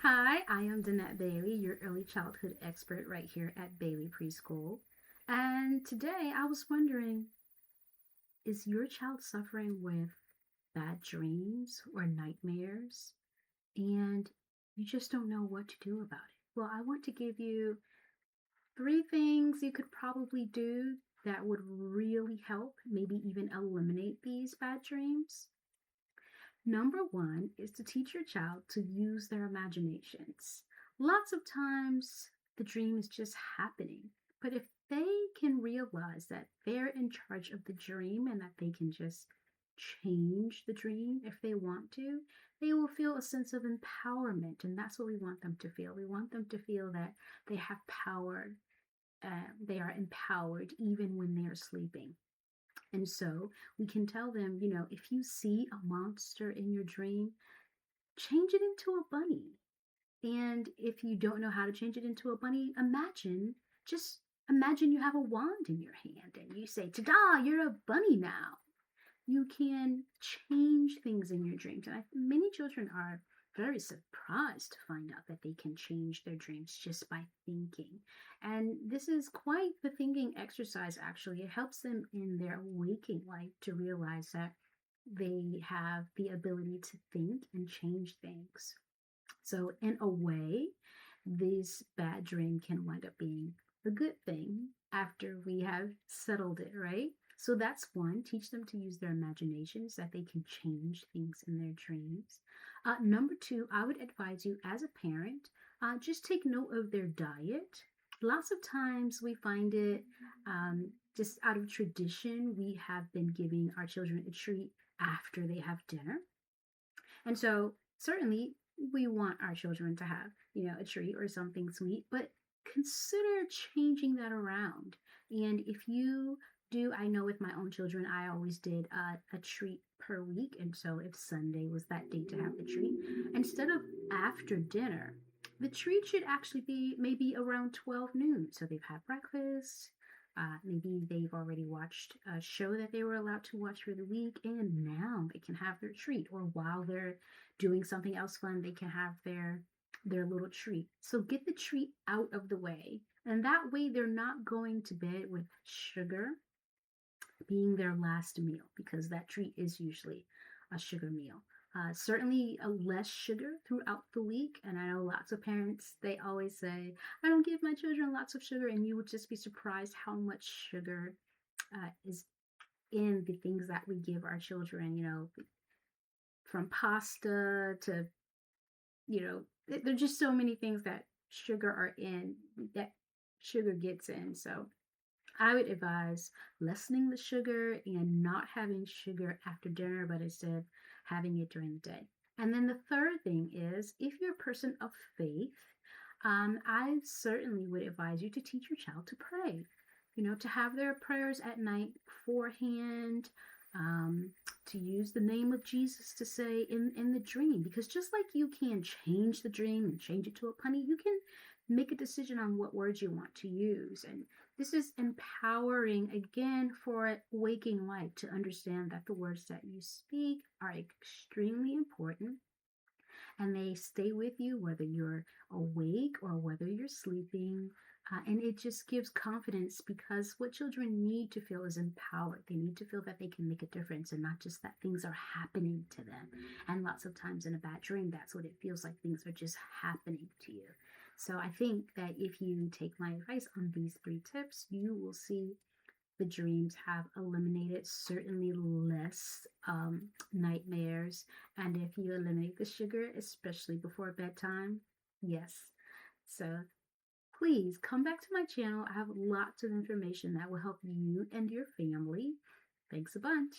Hi, I am Danette Bailey, your early childhood expert right here at Bailey Preschool. And today I was wondering, is your child suffering with bad dreams or nightmares? And you just don't know what to do about it? Well, I want to give you three things you could probably do that would really help, maybe even eliminate these bad dreams. Number one is to teach your child to use their imaginations. Lots of times the dream is just happening, but if they can realize that they're in charge of the dream and that they can just change the dream if they want to, they will feel a sense of empowerment. And that's what we want them to feel. We want them to feel that they have power, they are empowered even when they are sleeping. And so we can tell them, if you see a monster in your dream, change it into a bunny. And if you don't know how to change it into a bunny, just imagine you have a wand in your hand and you say, ta-da, you're a bunny now. You can change things in your dreams. And many children are very surprised to find out that they can change their dreams just by thinking. And this is quite the thinking exercise, actually. It helps them in their waking life to realize that they have the ability to think and change things. So, in a way, this bad dream can wind up being a good thing after we have settled it, right? So that's one, teach them to use their imaginations, that they can change things in their dreams. Number two, I would advise you as a parent, just take note of their diet. Lots of times we find it just out of tradition, we have been giving our children a treat after they have dinner. And so certainly we want our children to have, a treat or something sweet, but consider changing that around. And if you do, I know with my own children, I always did a treat per week. And so if Sunday was that day to have the treat, instead of after dinner, the treat should actually be maybe around 12 noon. So they've had breakfast. Maybe they've already watched a show that they were allowed to watch for the week, and now they can have their treat. Or while they're doing something else fun, they can have their little treat. So get the treat out of the way, and that way they're not going to bed with sugar being their last meal, because that treat is usually a sugar meal. Certainly less sugar throughout the week. And I know lots of parents, they always say, I don't give my children lots of sugar. And you would just be surprised how much sugar is in the things that we give our children, from pasta to, there are just so many things that sugar are in, that sugar gets in. So I would advise lessening the sugar and not having sugar after dinner, but instead having it during the day. And then the third thing is, if you're a person of faith, I certainly would advise you to teach your child to pray, to have their prayers at night beforehand, to use the name of Jesus to say in the dream. Because just like you can change the dream and change it to a punny, you can make a decision on what words you want to use. And this is empowering, again, for waking life to understand that the words that you speak are extremely important and they stay with you whether you're awake or whether you're sleeping. And it just gives confidence, because what children need to feel is empowered. They need to feel that they can make a difference and not just that things are happening to them. And lots of times in a bad dream, that's what it feels like. Things are just happening to you. So I think that if you take my advice on these three tips, you will see the dreams have eliminated certainly less nightmares. And if you eliminate the sugar, especially before bedtime, yes. So please come back to my channel. I have lots of information that will help you and your family. Thanks a bunch.